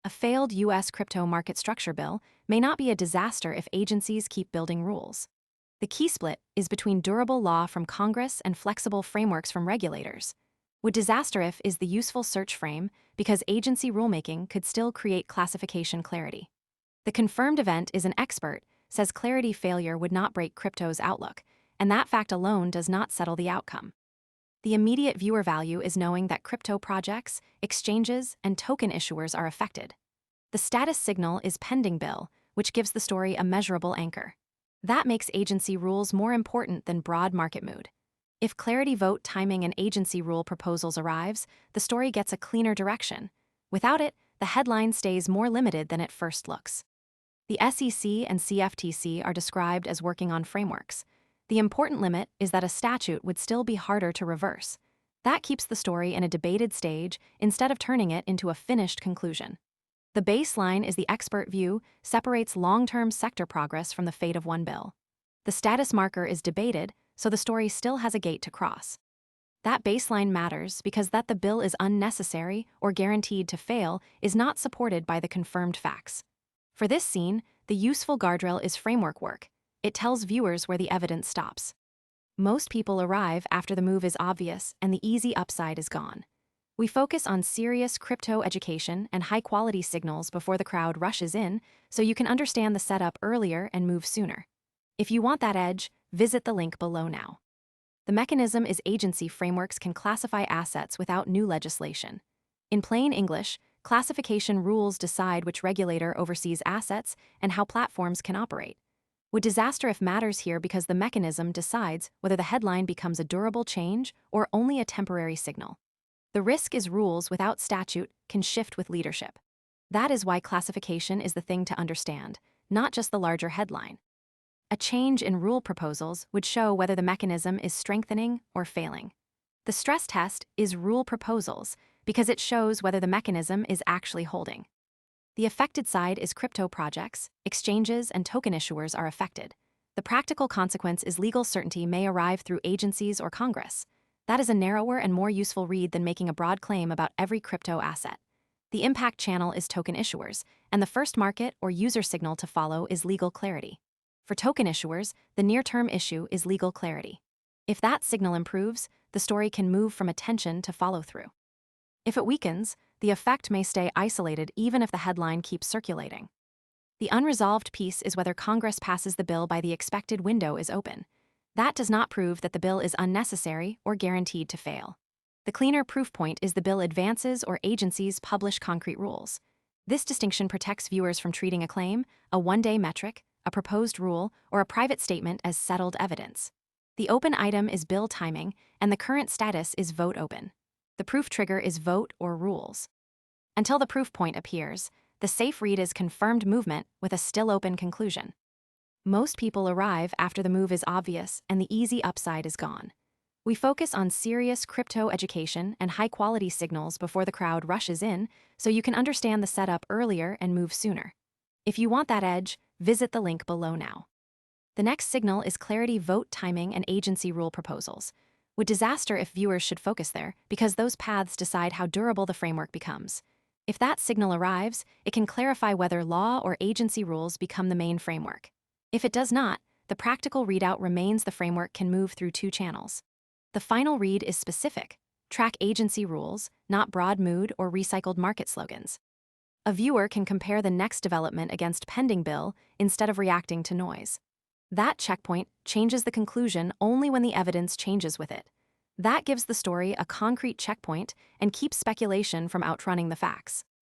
A failed U.S. crypto market structure bill may not be a disaster if agencies keep building rules. The key split is between durable law from Congress and flexible frameworks from regulators. Would disaster if is the useful search frame because agency rulemaking could still create classification clarity. The confirmed event is an expert says clarity failure would not break crypto's outlook, and that fact alone does not settle the outcome. The immediate viewer value is knowing that crypto projects, exchanges, and token issuers are affected. The status signal is pending bill, which gives the story a measurable anchor. That makes agency rules more important than broad market mood. If clarity vote timing and agency rule proposals arrives, the story gets a cleaner direction. Without it, the headline stays more limited than it first looks. The SEC and CFTC are described as working on frameworks. The important limit is that a statute would still be harder to reverse. That keeps the story in a debated stage instead of turning it into a finished conclusion. The baseline is the expert view, separates long-term sector progress from the fate of one bill. The status marker is debated, so the story still has a gate to cross. That baseline matters because that the bill is unnecessary or guaranteed to fail is not supported by the confirmed facts. For this scene, the useful guardrail is framework work. It tells viewers where the evidence stops. Most people arrive after the move is obvious and the easy upside is gone. We focus on serious crypto education and high-quality signals before the crowd rushes in, so you can understand the setup earlier and move sooner. If you want that edge, visit the link below now. The mechanism is agency frameworks can classify assets without new legislation. In plain English, classification rules decide which regulator oversees assets and how platforms can operate. Would disaster if matters here because the mechanism decides whether the headline becomes a durable change or only a temporary signal. The risk is rules without statute can shift with leadership. That is why classification is the thing to understand, not just the larger headline. A change in rule proposals would show whether the mechanism is strengthening or failing. The stress test is rule proposals because it shows whether the mechanism is actually holding. The affected side is crypto projects, exchanges, and token issuers are affected. The practical consequence is legal certainty may arrive through agencies or Congress. That is a narrower and more useful read than making a broad claim about every crypto asset. The impact channel is token issuers, and the first market or user signal to follow is legal clarity. For token issuers, the near-term issue is legal clarity. If that signal improves, the story can move from attention to follow-through. If it weakens, the effect may stay isolated even if the headline keeps circulating. The unresolved piece is whether Congress passes the bill by the expected window is open. That does not prove that the bill is unnecessary or guaranteed to fail. The cleaner proof point is the bill advances or agencies publish concrete rules. This distinction protects viewers from treating a claim, a one-day metric, a proposed rule, or a private statement as settled evidence. The open item is bill timing, and the current status is vote open. The proof trigger is vote or rules. Until the proof point appears, the safe read is confirmed movement with a still open conclusion. Most people arrive after the move is obvious and the easy upside is gone. We focus on serious crypto education and high-quality signals before the crowd rushes in, so you can understand the setup earlier and move sooner. If you want that edge, visit the link below now. The next signal is clarity vote timing and agency rule proposals. Would disaster if viewers should focus there, because those paths decide how durable the framework becomes. If that signal arrives, it can clarify whether law or agency rules become the main framework. If it does not, the practical readout remains the framework can move through two channels. The final read is specific. Track agency rules, not broad mood or recycled market slogans. A viewer can compare the next development against pending bill instead of reacting to noise. That checkpoint changes the conclusion only when the evidence changes with it. That gives the story a concrete checkpoint and keeps speculation from outrunning the facts.